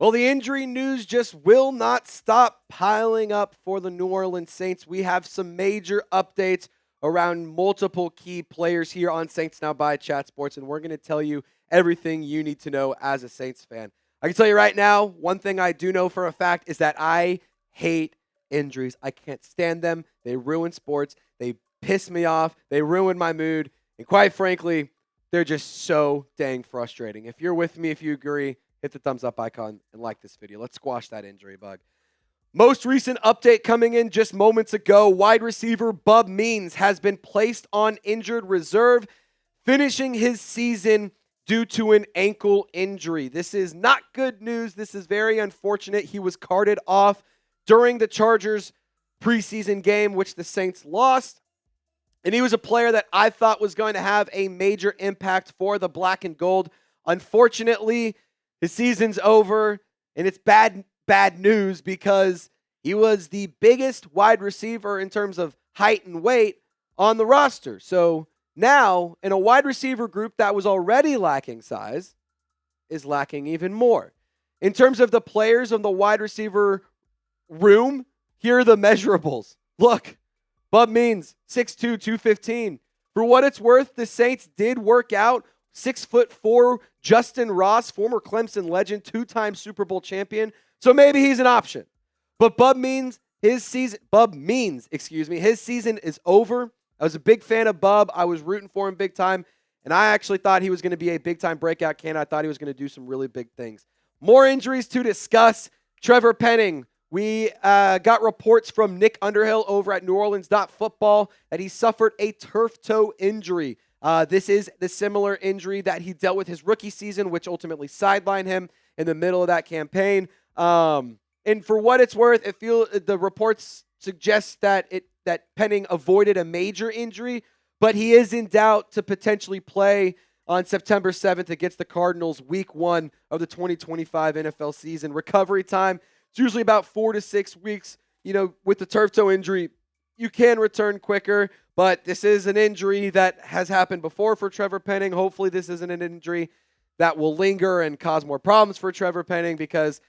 Well, the injury news just will not stop piling up for the New Orleans Saints. We have some major updates around multiple key players here on Saints Now by Chat Sports, and we're going to tell you everything you need to know as a Saints fan. I can tell you right now, one thing I do know for a fact is that I hate injuries. I can't stand them. They ruin sports. They piss me off. They ruin my mood. And quite frankly, they're just so dang frustrating. If you're with me, if you agree, hit the thumbs up icon and like this video. Let's squash that injury bug. Most recent update coming in just moments ago. Wide receiver Bub Means has been placed on injured reserve, finishing his season due to an ankle injury. This is not good news. This is very unfortunate. He was carted off during the Chargers preseason game, which the Saints lost. And he was a player that I thought was going to have a major impact for the black and gold. Unfortunately, his season's over, and it's bad news because he was the biggest wide receiver in terms of height and weight on the roster. So now, in a wide receiver group that was already lacking size, is lacking even more. In terms of the players on the wide receiver room, here are the measurables. Look, Bub Means, 6'2", 215. For what it's worth, the Saints did work out 6'4" Justin Ross, former Clemson legend, two-time Super Bowl champion. So maybe he's an option. But Bub Means, his season is over. I was a big fan of Bub. I was rooting for him big time. And I actually thought he was going to be a big-time breakout candidate. I thought he was going to do some really big things. More injuries to discuss. Trevor Penning. We got reports from Nick Underhill over at NewOrleans.football that he suffered a turf toe injury. This is the similar injury that he dealt with his rookie season, which ultimately sidelined him in the middle of that campaign. And for what it's worth, the reports suggest that Penning avoided a major injury, but he is in doubt to potentially play on September 7th against the Cardinals, Week 1 of the 2025 NFL season. Recovery time, it's usually about 4 to 6 weeks. You know, with the turf toe injury, you can return quicker, but this is an injury that has happened before for Trevor Penning. Hopefully this isn't an injury that will linger and cause more problems for Trevor Penning because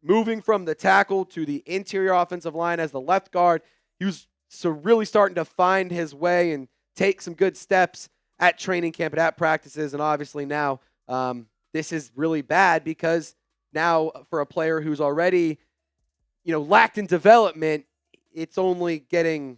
moving from the tackle to the interior offensive line as the left guard, he was really starting to find his way and take some good steps at training camp and at practices. And obviously now this is really bad because now for a player who's already, lacked in development, it's only getting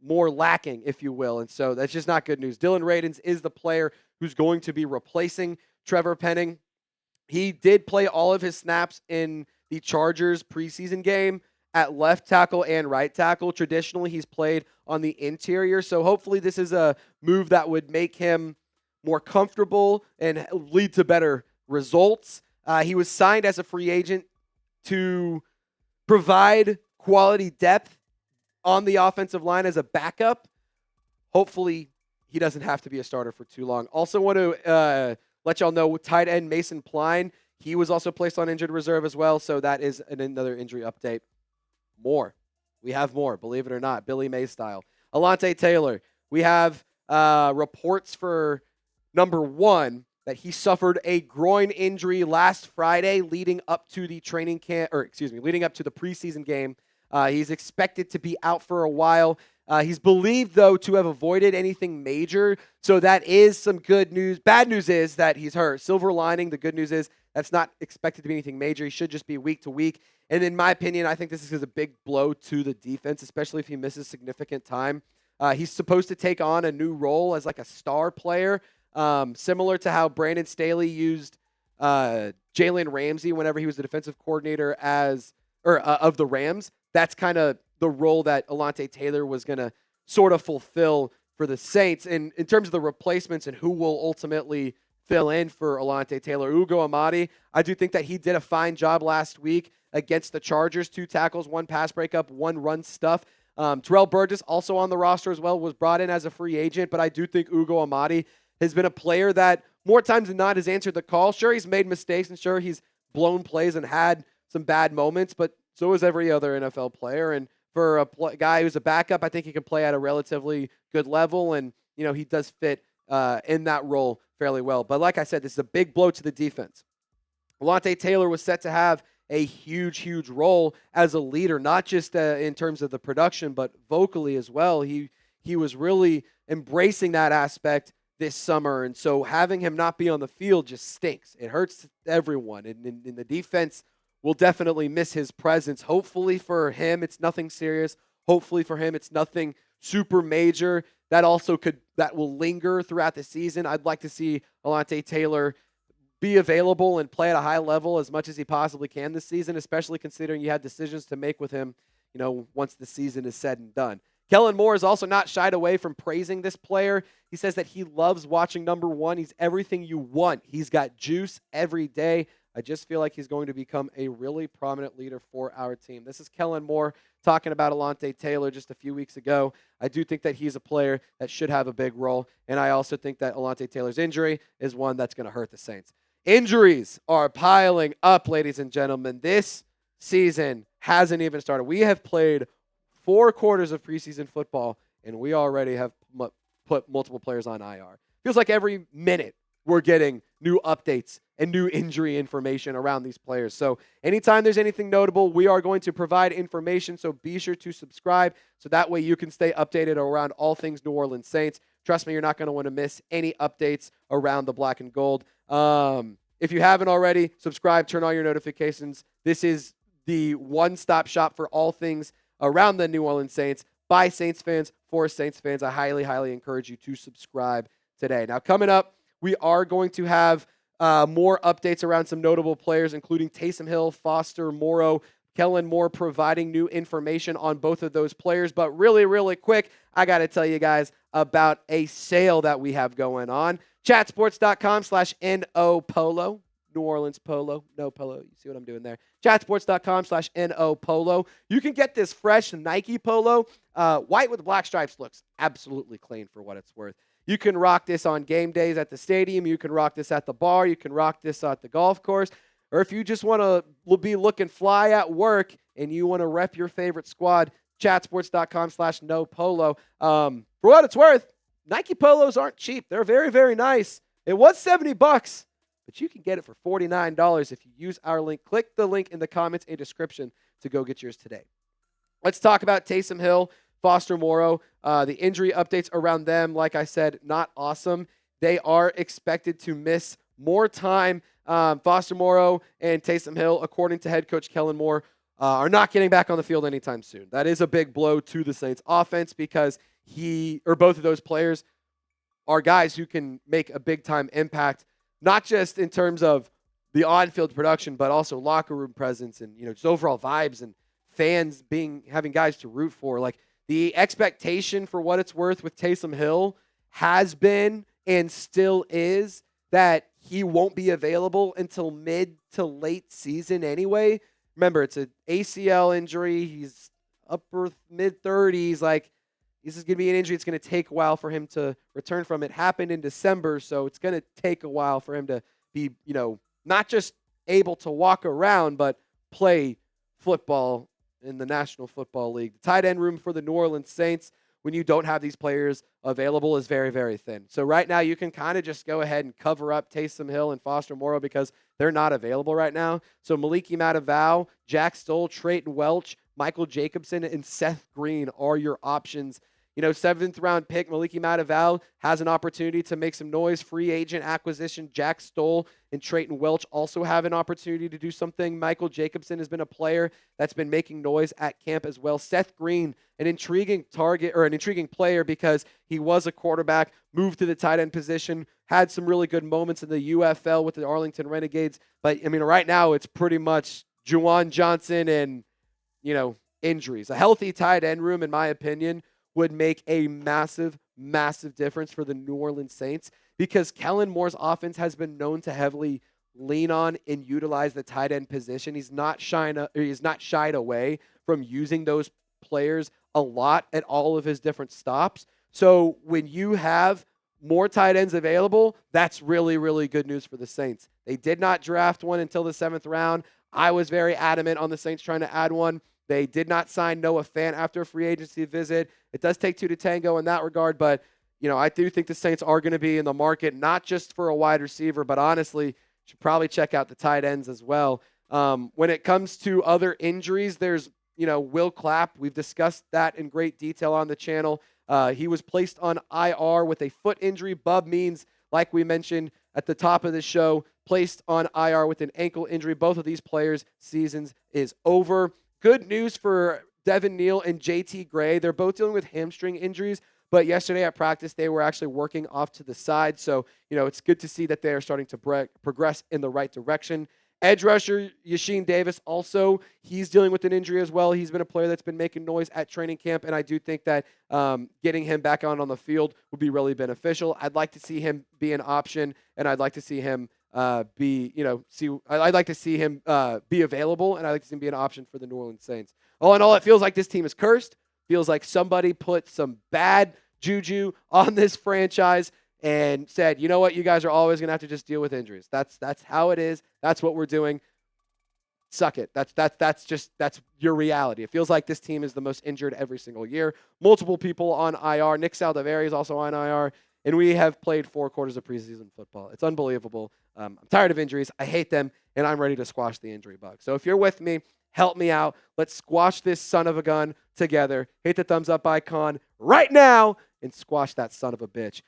more lacking, if you will. And so that's just not good news. Dillon Radins is the player who's going to be replacing Trevor Penning. He did play all of his snaps in the Chargers preseason game at left tackle and right tackle. Traditionally, he's played on the interior. So hopefully this is a move that would make him more comfortable and lead to better results. He was signed as a free agent to provide quality depth on the offensive line as a backup. Hopefully he doesn't have to be a starter for too long. Also want to let y'all know tight end Mason Pline, he was also placed on injured reserve as well. So that is another injury update. We have more, believe it or not, Billy May style. Alontae Taylor, we have reports for number 1 that he suffered a groin injury last Friday leading up to the leading up to the preseason game. He's expected to be out for a while. He's believed, though, to have avoided anything major. So that is some good news. Bad news is that he's hurt. Silver lining, the good news is that's not expected to be anything major. He should just be week to week. And in my opinion, I think this is a big blow to the defense, especially if he misses significant time. He's supposed to take on a new role as like a star player, similar to how Brandon Staley used Jalen Ramsey whenever he was the defensive coordinator of the Rams. That's kind of the role that Alontae Taylor was going to sort of fulfill for the Saints. And in terms of the replacements and who will ultimately fill in for Alontae Taylor, Ugo Amadi, I do think that he did a fine job last week against the Chargers. 2 tackles, 1 pass breakup, 1 run stuff. Terrell Burgess, also on the roster as well, was brought in as a free agent, but I do think Ugo Amadi has been a player that more times than not has answered the call. Sure, he's made mistakes, and sure, he's blown plays and had some bad moments, but so is every other NFL player. And for a guy who's a backup, I think he can play at a relatively good level, and he does fit in that role fairly well. But like I said, this is a big blow to the defense. Alontae Taylor was set to have a huge, huge role as a leader, not just in terms of the production, but vocally as well. He was really embracing that aspect this summer, and so having him not be on the field just stinks. It hurts everyone, and the defense will definitely miss his presence. Hopefully for him, it's nothing serious. Hopefully for him, it's nothing super major. That will linger throughout the season. I'd like to see Alontae Taylor be available and play at a high level as much as he possibly can this season, especially considering you had decisions to make with him, once the season is said and done. Kellen Moore has also not shied away from praising this player. He says that he loves watching number one. He's everything you want. He's got juice every day. I just feel like he's going to become a really prominent leader for our team. This is Kellen Moore talking about Alontae Taylor just a few weeks ago. I do think that he's a player that should have a big role, and I also think that Alontae Taylor's injury is one that's going to hurt the Saints. Injuries are piling up, ladies and gentlemen. This season hasn't even started. We have played 4 quarters of preseason football, and we already have put multiple players on IR. Feels like every minute we're getting new updates and new injury information around these players. So anytime there's anything notable, we are going to provide information. So be sure to subscribe so that way you can stay updated around all things New Orleans Saints. Trust me, you're not going to want to miss any updates around the black and gold. If you haven't already, subscribe, turn on your notifications. This is the one-stop shop for all things around the New Orleans Saints by Saints fans for Saints fans. I highly, highly encourage you to subscribe today. Now, coming up, we are going to have more updates around some notable players, including Taysom Hill, Foster Moreau, Kellen Moore, providing new information on both of those players. But really, really quick, I got to tell you guys about a sale that we have going on. Chatsports.com/NO-Polo. New Orleans Polo. No Polo. You see what I'm doing there. Chatsports.com/NO-Polo. You can get this fresh Nike Polo. White with black stripes looks absolutely clean for what it's worth. You can rock this on game days at the stadium. You can rock this at the bar. You can rock this at the golf course. Or if you just want to be looking fly at work and you want to rep your favorite squad, chatsports.com/NO-Polo. For what it's worth, Nike Polos aren't cheap. They're very, very nice. It was $70, but you can get it for $49 if you use our link. Click the link in the comments and description to go get yours today. Let's talk about Taysom Hill, Foster Moreau. The injury updates around them, like I said, not awesome. They are expected to miss more time. Foster Moreau and Taysom Hill, according to head coach Kellen Moore, are not getting back on the field anytime soon. That is a big blow to the Saints offense because both of those players are guys who can make a big-time impact, not just in terms of the on-field production, but also locker room presence and just overall vibes and fans having guys to root for. Like the expectation for what it's worth with Taysom Hill has been and still is that he won't be available until mid to late season anyway. Remember, it's an ACL injury. He's upper mid-30s. Like, this is going to be an injury. It's going to take a while for him to return from. It happened in December, so it's going to take a while for him to be, not just able to walk around, but play football in the National Football League. The tight end room for the New Orleans Saints, when you don't have these players available, is very, very thin. So right now you can kind of just go ahead and cover up Taysom Hill and Foster Moreau because they're not available right now. So Maliki Matavao, Jack Stoll, Trayton Welch, Michael Jacobson, and Seth Green are your options. 7th round pick, Maliki Matavao has an opportunity to make some noise. Free agent acquisition, Jack Stoll and Trayton Welch also have an opportunity to do something. Michael Jacobson has been a player that's been making noise at camp as well. Seth Green, an intriguing target or an intriguing player because he was a quarterback, moved to the tight end position, had some really good moments in the UFL with the Arlington Renegades. But, right now it's pretty much Juwan Johnson and, injuries. A healthy tight end room, in my opinion, would make a massive, massive difference for the New Orleans Saints because Kellen Moore's offense has been known to heavily lean on and utilize the tight end position. He's not shied away from using those players a lot at all of his different stops. So when you have more tight ends available, that's really, really good news for the Saints. They did not draft one until the 7th round. I was very adamant on the Saints trying to add one. They did not sign Noah Fant after a free agency visit. It does take 2 to tango in that regard, but I do think the Saints are going to be in the market, not just for a wide receiver, but honestly, should probably check out the tight ends as well. When it comes to other injuries, there's Will Clapp. We've discussed that in great detail on the channel. He was placed on IR with a foot injury. Bub Means, like we mentioned at the top of the show, placed on IR with an ankle injury. Both of these players' seasons is over. Good news for Devin Neal and JT Gray. They're both dealing with hamstring injuries, but yesterday at practice, they were actually working off to the side. So, it's good to see that they are starting to progress in the right direction. Edge rusher Yashin Davis also, he's dealing with an injury as well. He's been a player that's been making noise at training camp, and I do think that getting him back on the field would be really beneficial. I'd like to see him be an option, and I'd like to see him I'd like to see him be available, and I'd like to see him be an option for the New Orleans Saints. All in all, it feels like this team is cursed. Feels like somebody put some bad juju on this franchise and said, you know what, you guys are always going to have to just deal with injuries. That's how it is. That's what we're doing. Suck it. That's your reality. It feels like this team is the most injured every single year. Multiple people on IR. Nick Saldiveri is also on IR. And we have played 4 quarters of preseason football. It's unbelievable. I'm tired of injuries. I hate them, and I'm ready to squash the injury bug. So if you're with me, help me out. Let's squash this son of a gun together. Hit the thumbs up icon right now and squash that son of a bitch.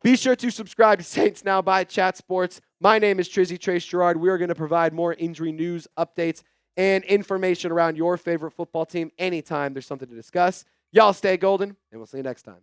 Be sure to subscribe to Saints Now by Chat Sports. My name is Trizzy Trace Girouard. We are going to provide more injury news, updates, and information around your favorite football team anytime there's something to discuss. Y'all stay golden, and we'll see you next time.